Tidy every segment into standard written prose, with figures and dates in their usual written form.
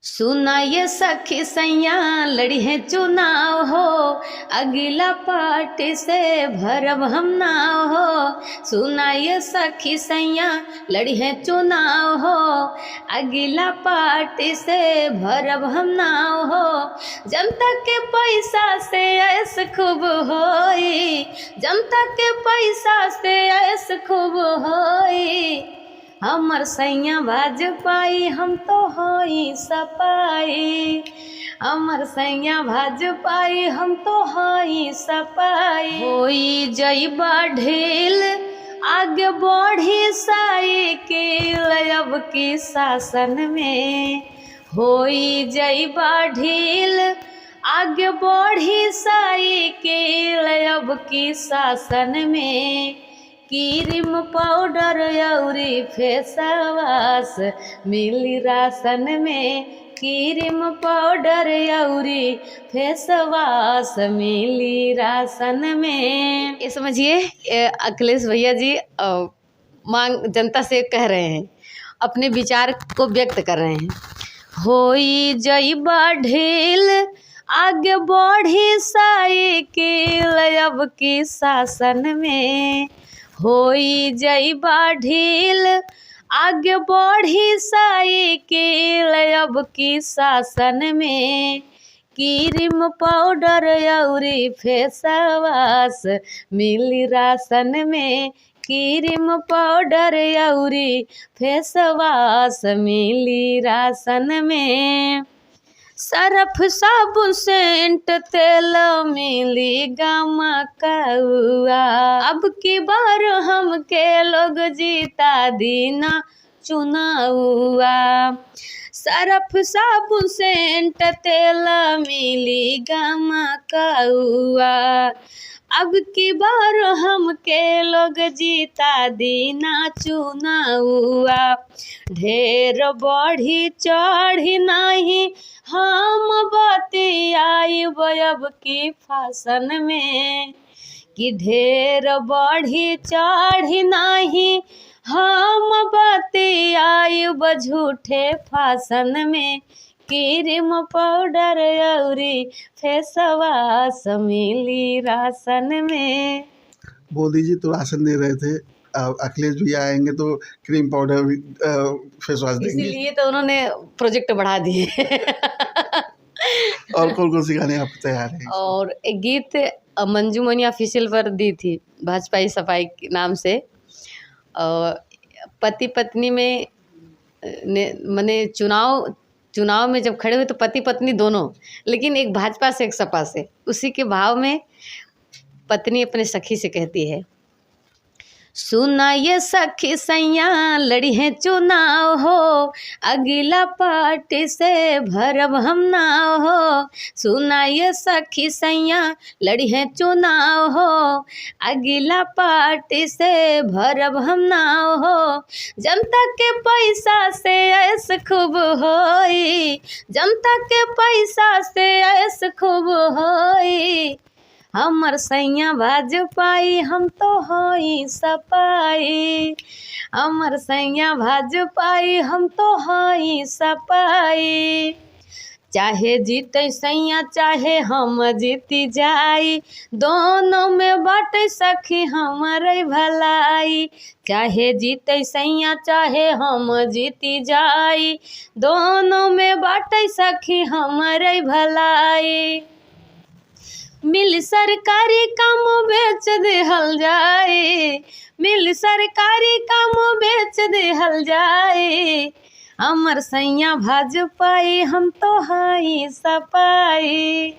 सुना ये सखी सैया लड़ी है चुनाव हो, अगला पार्टी से भरब हम नाव हो। सुना ये सखी सैया लड़ी है चुनाव हो, अगला पार्टी से भरब हम नाव हो। जनता के पैसा से ऐस खूब होई, जनता के पैसा से ऐस खूब होई। हमर सैया भाजपाई हम तो होई सपाई, हमर सैया भाजपाई हम तो होई सपाई। होई जइबा ढील आगे बढ़ी साइकिल अब की शासन में, होई जइबा ढील आगे बढ़ी साइकिल अब की शासन में। क्रीम पाउडर अउरी फेसवाश मिली राशन में, क्रीम पाउडर अउरी फेसवाश मिली राशन में। ये समझिए अखिलेश भैया जी मांग जनता से कह रहे हैं, अपने विचार को व्यक्त कर रहे हैं। होई जइबा ढील आगे बढ़ी साइकिल अब की शासन में, होई जइबा ढील आगे बढ़ी साइकिल अब की शासन में। क्रीम पाउडर अउरी फेसवाश मिली राशन में, क्रीम पाउडर अउरी फेसवाश मिली राशन में। सरफ साबुन सेंट तेल मिली गमकौआ, अब की बार हमके लोग जीता दीना चुनाउआ। सरफ साबुन सेंट तेल मिली गमकौआ, अब की बार हमके लोग जीता दीना चुनाउआ। ढेर बढ़ी चढ़ी नहीं हम बतियाइब अब की फासन में, कि ढेर बढ़ी चढ़ी नहीं हम बतियाइब झूठे फासन में। क्रीम पाउडर अउरी फेसवाश मिली राशन में। मोदी जी तो राशन दे रहे थे, अखिलेश भैया आएंगे तो क्रीम पाउडर फेस वॉश देंगे, इसीलिए तो उन्होंने प्रोजेक्ट बढ़ा दिए। और कौन कौन सी गाने आप तैयार हैं? और एक गीत मंजू मनी ऑफिशियल पर दी थी भाजपाई सफाई के नाम से। पति पत्नी में मने चुनाव में जब खड़े हुए तो पति पत्नी दोनों, लेकिन एक भाजपा से एक सपा से, उसी के भाव में पत्नी अपने सखी से कहती है, सुना ये सखी सैया लड़ी है चुनाव हो, अगला पार्टी से भरब हम नाव हो। सुना ये सखी सैया लड़ी है चुनाव हो, अगला पार्टी से भरब हम नाव हो। जनता के पैसा से ऐस खूब होई, जनता के पैसा से ऐस खूब होई। हमर सैया भाजपाई हम तो होई सपाई, हमर सैया भाजपाई हम तो होई सपाई। चाहे जीते सैया चाहे हम जीती जाई, दोनों में बाटे सखी हमारे भलाई। चाहे जीते सैया चाहे हम जीती जाई, दोनों में बाटे सखी हमारे भलाई। मिल सरकारी काम बेच देहल जाए, मिल सरकारी काम बेच देहल जाए। हमर सैया भाजपाई हम तो हाई सपाई,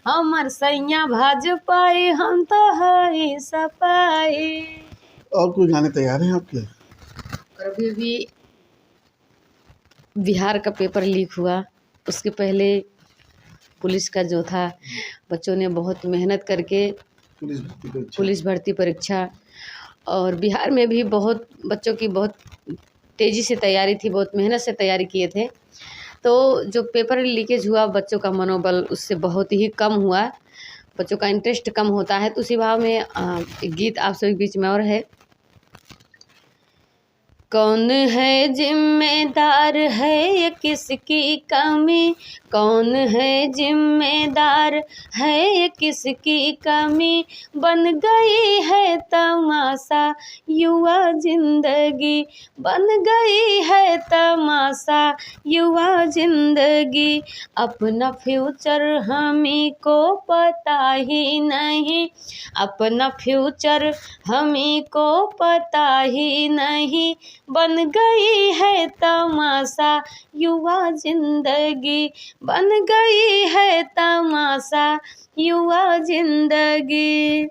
हमर सैया भाजपाई हम तो हाई सपाई। और कोई गाने तैयार हैं आपके? और अभी बिहार का पेपर लीक हुआ, उसके पहले पुलिस का जो था, बच्चों ने बहुत मेहनत करके पुलिस भर्ती परीक्षा, और बिहार में भी बहुत बच्चों की बहुत तेज़ी से तैयारी थी, बहुत मेहनत से तैयारी किए थे। तो जो पेपर लीकेज हुआ, बच्चों का मनोबल उससे बहुत ही कम हुआ, बच्चों का इंटरेस्ट कम होता है। तो उसी भाव में एक गीत आप सभी बीच में और है, कौन है जिम्मेदार है ये किसकी कमी, कौन है जिम्मेदार है ये किसकी कमी, बन गई है तमाशा युवा जिंदगी, बन गई है तमाशा युवा जिंदगी। अपना फ्यूचर हमी को पता ही नहीं, अपना फ्यूचर हमी को पता ही नहीं, बन गई है तमाशा युवा जिंदगी, बन गई है तमाशा युवा जिंदगी।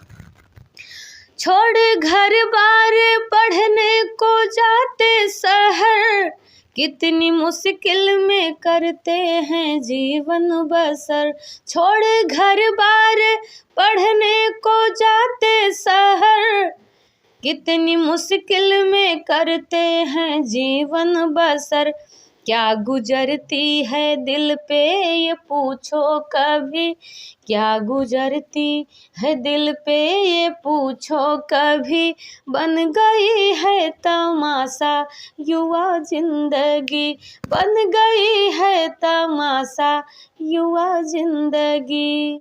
छोड़ घर बार पढ़ने को जाते शहर, कितनी मुश्किल में करते हैं जीवन बसर। छोड़ घर बार पढ़ने को जाते शहर, कितनी मुश्किल में करते हैं जीवन बसर। क्या गुजरती है दिल पे ये पूछो कभी, क्या गुजरती है दिल पे ये पूछो कभी, बन गई है तमाशा युवा जिंदगी, बन गई है तमाशा युवा जिंदगी।